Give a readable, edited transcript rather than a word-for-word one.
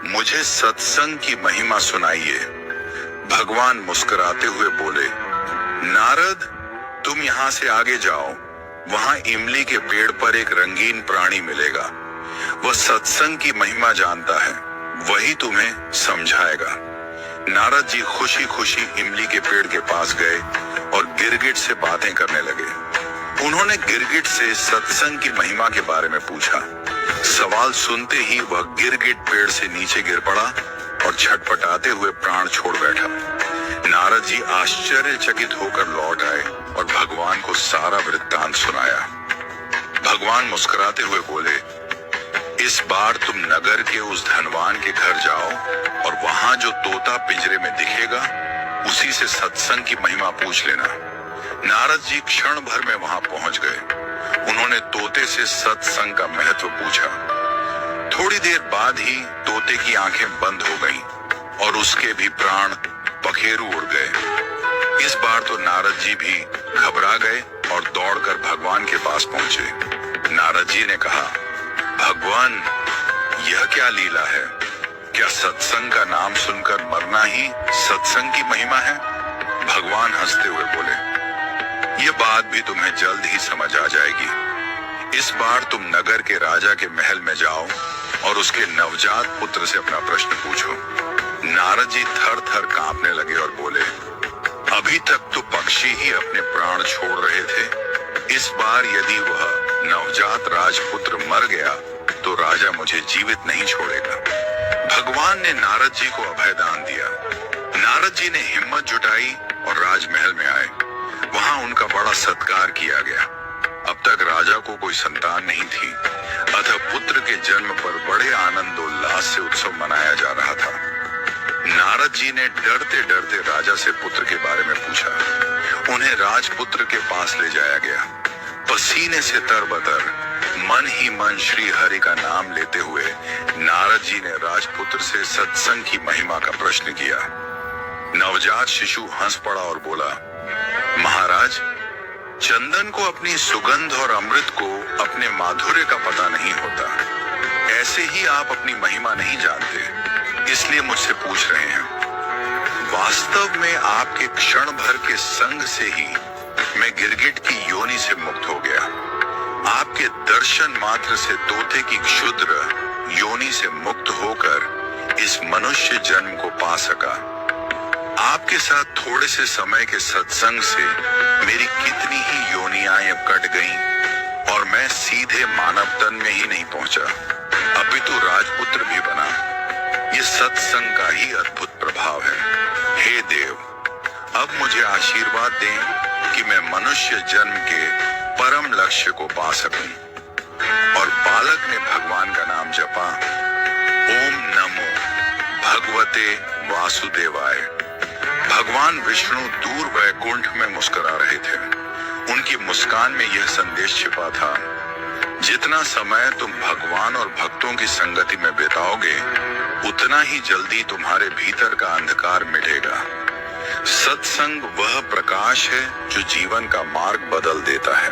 मुझे सत्संग की महिमा सुनाइए। भगवान मुस्कुराते हुए बोले, नारद, तुम यहाँ से आगे जाओ, वहां इमली के पेड़ पर एक रंगीन प्राणी मिलेगा। वह सत्संग की महिमा जानता है, वही तुम्हें समझाएगा। नारद जी खुशी खुशी इमली के पेड़ के पास गए और गिरगिट से बातें करने लगे। उन्होंने गिरगिट से सत्संग की महिमा के बारे में पूछा। सवाल सुनते ही वह गिरगिट पेड़ से नीचे गिर पड़ा और छटपटाते हुए प्राण छोड़ बैठा। नारद जी आश्चर्यचकित होकर लौट आए और भगवान को सारा वृत्तांत सुनाया। भगवान मुस्कुराते हुए बोले, इस बार तुम नगर के उस धनवान के घर जाओ और वहां जो तोता पिंजरे में दिखेगा, उसी से सत्संग की महिमा पूछ लेना। नारद जी क्षण भर में वहां पहुंच गए। उन्होंने तोते से सत्संग का महत्व पूछा। थोड़ी देर बाद ही तोते की आंखें बंद हो गईं और उसके भी प्राण पखेरु उड़ गए। इस बार तो नारद जी भी घबरा गए और दौड़कर भगवान के पास पहुंचे। नारद जी ने कहा, भगवान, यह क्या लीला है? क्या सत्संग का नाम सुनकर मरना ही सत्संग की महिमा है? भगवान हंसते हुए बोले, यह बात भी तुम्हें जल्द ही समझ आ जाएगी। इस बार तुम नगर के राजा के महल में जाओ और उसके नवजात पुत्र से अपना प्रश्न पूछो। नारद जी थर थर कांपने लगे और बोले, अभी तक तो पक्षी ही अपने प्राण छोड़ रहे थे। इस बार यदि वह नवजात राजपुत्र मर गया तो राजा मुझे जीवित नहीं छोड़ेगा। भगवान ने नारद जी को अभयदान दिया। नारद जी ने हिम्मत जुटाई और राजमहल में आए। वहां उनका बड़ा सत्कार किया गया। अब तक राजा को कोई संतान नहीं थी, अतः पुत्र के जन्म पर बड़े आनंदोल्लास से उत्सव मनाया जा रहा था। नारद जी ने डरते डरते राजा से पुत्र के बारे में पूछा। उन्हें राजपुत्र के पास ले जाया गया। पसीने से तरबतर, मन ही मन श्री हरि का नाम लेते हुए नारद जी ने राजपुत्र से सत्संग की महिमा का प्रश्न किया। नवजात शिशु हंस पड़ा और बोला, महाराज, चंदन को अपनी सुगंध और अमृत को अपने माधुर्य का पता नहीं होता। ऐसे ही आप अपनी महिमा नहीं जानते, इसलिए मुझसे पूछ रहे हैं। वास्तव में आपके क्षण भर के संग से ही मैं गिरगिट की योनि से मुक्त हो गया। आपके दर्शन मात्र से तोते की क्षुद्र योनि से मुक्त होकर इस मनुष्य जन्म को पा सका। आपके साथ थोड़े से समय के सत्संग से मेरी कितनी ही योनियां अब कट गईं और मैं सीधे मानव तन में ही नहीं पहुंचा, अपितु राजपुत्र भी बना। ये सत्संग का ही अद्भुत प्रभाव है। हे देव, अब मुझे आशीर्वाद दें कि मैं मनुष्य जन्म के परम लक्ष्य को पा सकूं। और बालक ने भगवान का नाम जपा, ओम नमो भगवते वासुदेवाय। भगवान विष्णु दूर वैकुंठ में मुस्कुरा रहे थे। उनकी मुस्कान में यह संदेश छिपा था, जितना समय तुम भगवान और भक्तों की संगति में बिताओगे, उतना ही जल्दी तुम्हारे भीतर का अंधकार मिटेगा। सत्संग वह प्रकाश है जो जीवन का मार्ग बदल देता है।